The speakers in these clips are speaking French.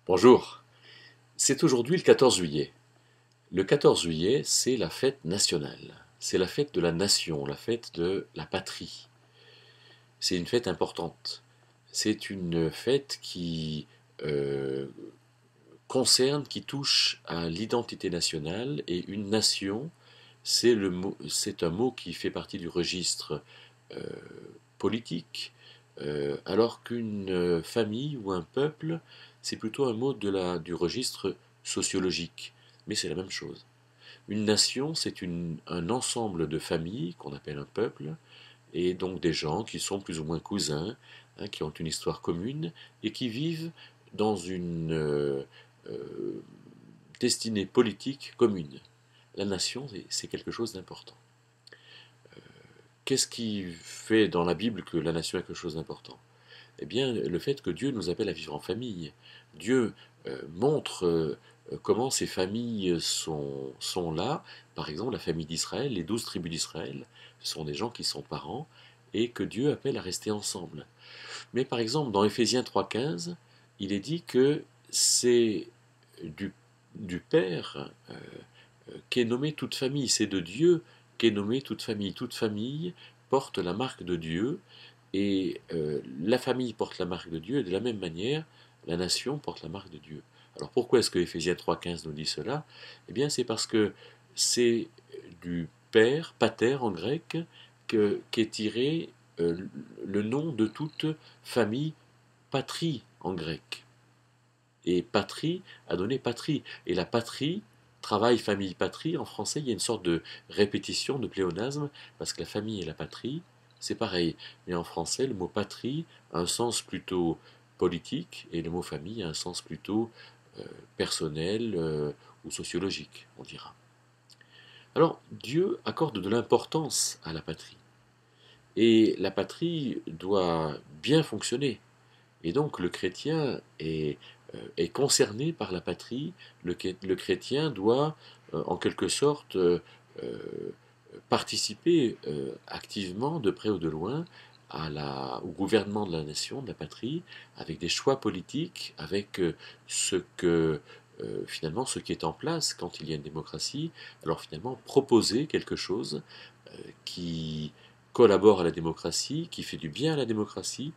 Bonjour, c'est aujourd'hui le 14 juillet. Le 14 juillet, c'est la fête nationale. C'est la fête de la nation, la fête de la patrie. C'est une fête importante. C'est une fête qui euh, concerne, qui touche à l'identité nationale et une nation, c'est un mot qui fait partie du registre euh, politique, alors qu'une famille ou un peuple, c'est plutôt un mot du registre sociologique. Mais c'est la même chose. Une nation, c'est un ensemble de familles qu'on appelle un peuple, et donc des gens qui sont plus ou moins cousins, hein, qui ont une histoire commune, et qui vivent dans une euh, destinée politique commune. La nation, c'est quelque chose d'important. Qu'est-ce qui fait dans la Bible que la nation est quelque chose d'important? Eh bien, le fait que Dieu nous appelle à vivre en famille. Dieu montre comment ces familles sont là. Par exemple, la famille d'Israël, les 12 tribus d'Israël, ce sont des gens qui sont parents et que Dieu appelle à rester ensemble. Mais par exemple, dans Éphésiens 3,15, il est dit que c'est du, du Père qu'est nommée toute famille. C'est de Dieu qu'est nommée toute famille. Toute famille porte la marque de Dieu et la famille porte la marque de Dieu et de la même manière, la nation porte la marque de Dieu. Alors pourquoi est-ce que Éphésiens 3,15 nous dit cela? Eh bien c'est parce que c'est du père, pater en grec, qu'est tiré le nom de toute famille, patrie en grec. Et patrie a donné patrie. Et la patrie, travail, famille, patrie, en français, il y a une sorte de répétition, de pléonasme, parce que la famille et la patrie, c'est pareil. Mais en français, le mot patrie a un sens plutôt politique, et le mot famille a un sens plutôt euh, personnel ou sociologique, on dira. Alors, Dieu accorde de l'importance à la patrie. Et la patrie doit bien fonctionner. Et donc le chrétien est concerné par la patrie, le chrétien doit en quelque sorte euh, participer activement, de près ou de loin, au gouvernement de la nation, de la patrie, avec des choix politiques, avec finalement ce qui est en place quand il y a une démocratie, alors finalement proposer quelque chose qui collabore à la démocratie, qui fait du bien à la démocratie,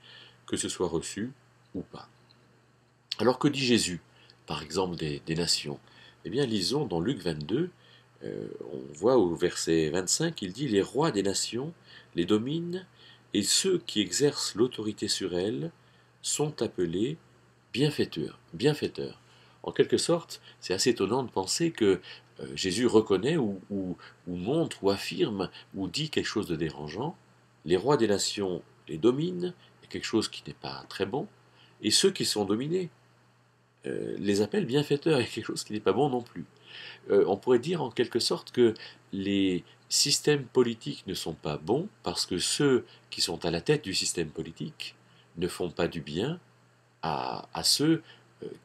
que ce soit reçu ou pas. Alors que dit Jésus, par exemple, des nations? Eh bien, lisons dans Luc 22, on voit au verset 25, il dit: Les rois des nations les dominent, et ceux qui exercent l'autorité sur elles sont appelés bienfaiteurs. Bienfaiteurs. En quelque sorte, c'est assez étonnant de penser que Jésus reconnaît ou montre ou affirme ou dit quelque chose de dérangeant. Les rois des nations les dominent, quelque chose qui n'est pas très bon, et ceux qui sont dominés les appellent bienfaiteurs, et quelque chose qui n'est pas bon non plus. On pourrait dire en quelque sorte que les systèmes politiques ne sont pas bons parce que ceux qui sont à la tête du système politique ne font pas du bien à ceux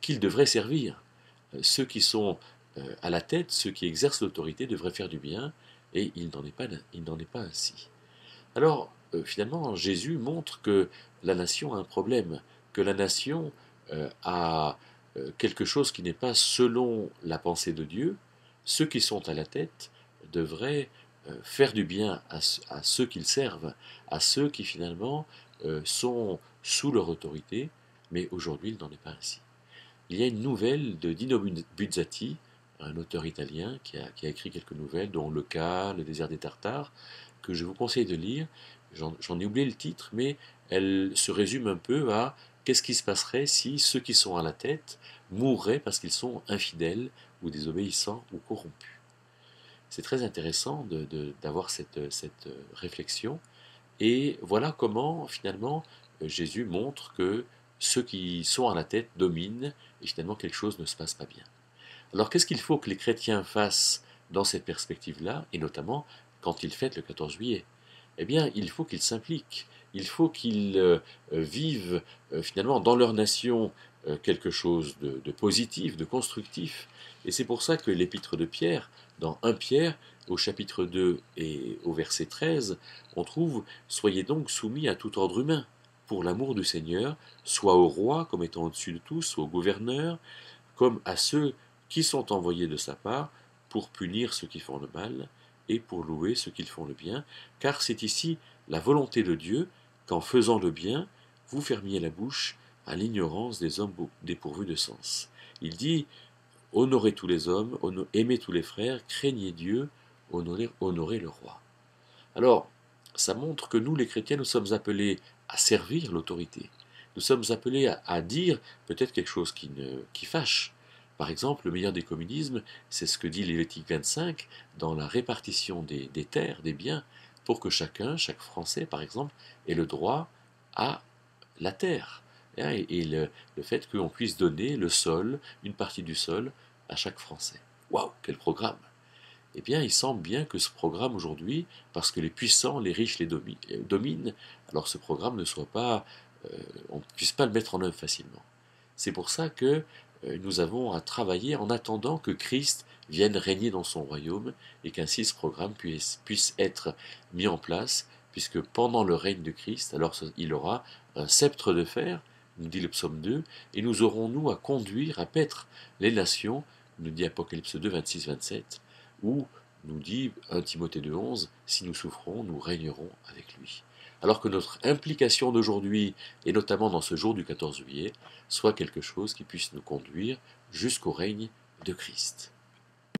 qu'ils devraient servir. Ceux qui sont à la tête, ceux qui exercent l'autorité devraient faire du bien, et il n'en est pas ainsi. Alors, finalement, Jésus montre que la nation a un problème, que la nation a quelque chose qui n'est pas selon la pensée de Dieu. Ceux qui sont à la tête devraient faire du bien à ceux qu'ils servent, à ceux qui finalement sont sous leur autorité, mais aujourd'hui il n'en est pas ainsi. Il y a une nouvelle de Dino Buzzati, un auteur italien qui a écrit quelques nouvelles, dont Le Cas, Le désert des Tartares, que je vous conseille de lire. J'en ai oublié le titre, mais elle se résume un peu à qu'est-ce qui se passerait si ceux qui sont à la tête mourraient parce qu'ils sont infidèles ou désobéissants ou corrompus. C'est très intéressant d'avoir cette réflexion. Et voilà comment, finalement, Jésus montre que ceux qui sont à la tête dominent et finalement quelque chose ne se passe pas bien. Alors qu'est-ce qu'il faut que les chrétiens fassent dans cette perspective-là, et notamment quand ils fêtent le 14 juillet? Eh bien, il faut qu'ils s'impliquent, il faut qu'ils vivent finalement dans leur nation quelque chose de positif, de constructif. Et c'est pour ça que l'épître de Pierre, dans 1 Pierre, au chapitre 2 et au verset 13, on trouve: Soyez donc soumis à tout ordre humain. pour l'amour du Seigneur, soit au roi comme étant au-dessus de tous, soit au gouverneur, comme à ceux qui sont envoyés de sa part pour punir ceux qui font le mal et pour louer ceux qui font le bien, car c'est ici la volonté de Dieu qu'en faisant le bien, vous fermiez la bouche à l'ignorance des hommes dépourvus de sens. Il dit, honorez tous les hommes, aimez tous les frères, craignez Dieu, honorez le roi. Alors, ça montre que nous, les chrétiens, nous sommes appelés à servir l'autorité. Nous sommes appelés à dire peut-être quelque chose qui fâche. Par exemple, le meilleur des communismes, c'est ce que dit Lévitique 25 dans la répartition des terres, des biens, pour que chacun, chaque Français par exemple, ait le droit à la terre. Et le fait qu'on puisse donner le sol, une partie du sol, à chaque Français. Waouh, quel programme! Eh bien, il semble bien que ce programme aujourd'hui, parce que les puissants, les riches les dominent, alors ce programme ne soit pas, on ne puisse pas le mettre en œuvre facilement. C'est pour ça que nous avons à travailler en attendant que Christ vienne régner dans son royaume et qu'ainsi ce programme puisse être mis en place, puisque pendant le règne de Christ, alors il aura un sceptre de fer, nous dit le psaume 2, et nous aurons, nous, à conduire, à paître les nations, nous dit Apocalypse 2, 26-27, où nous dit 1 Timothée 2,11, si nous souffrons, nous régnerons avec lui. Alors que notre implication d'aujourd'hui, et notamment dans ce jour du 14 juillet, soit quelque chose qui puisse nous conduire jusqu'au règne de Christ.